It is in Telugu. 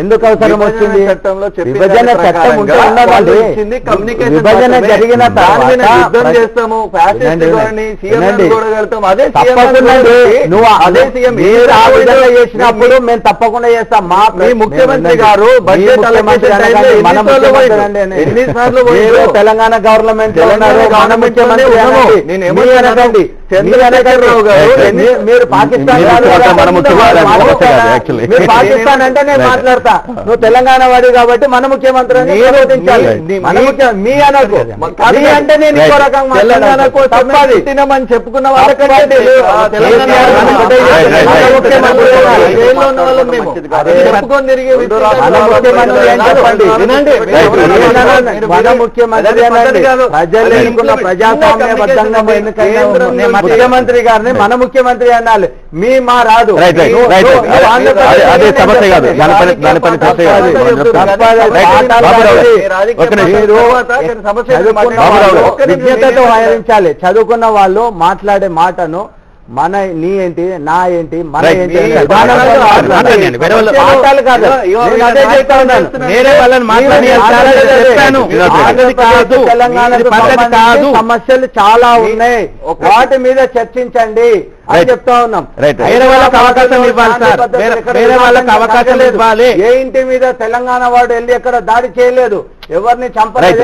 ఎందుకు అవసరం వచ్చింది? విభజన చట్టం ఉంటే ఉన్నదండి. విభజన జరిగిన యుద్ధం చేస్తాము, నువ్వు అదే సీఎం చేసినప్పుడు మేము తప్పకుండా చేస్తాం. మీ ముఖ్యమంత్రి గారు బడ్జెట్ ఎన్నిసార్లు తెలంగాణ గవర్నమెంట్ మన ముఖ్యమంత్రి అనకండి. చంద్రశేఖరరావు గారు మీరు పాకిస్తాన్ పాకిస్తాన్ అంటే నేను మాట్లాడతా, నువ్వు తెలంగాణ వాడి కాబట్టి మన ముఖ్యమంత్రి అని మీ అనకు అంటే నేను ఇంకో రకంగా తెలంగాణకు తినమని చెప్పుకున్న వాళ్ళకంటే మన ముఖ్యమంత్రి అనండి. ప్రజలు ఎన్నుకున్న ప్రజాస్వామ్యబద్ధంగా ఎన్నికైన ముఖ్యమంత్రి గారిని మన ముఖ్యమంత్రి అనాలి. మీ మా రాదు. విజ్ఞతతో వ్యవహరించాలి. చదువుకున్న వాళ్ళు మాట్లాడే మాటను మన నీ ఏంటి నా ఏంటి మన ఏంటి సమస్యలు చాలా ఉన్నాయి, వాటి మీద చర్చించండి అని చెప్తా ఉన్నాం. వేరే వాళ్ళకి అవకాశం ఇవ్వాలి సార్, వేరే వాళ్ళకి అవకాశం ఇవ్వాలి. ఏ ఇంటి మీద తెలంగాణ వాడు వెళ్ళి ఎక్కడ దాడి చేయలేదు, ఎవరిని చంపలేదు.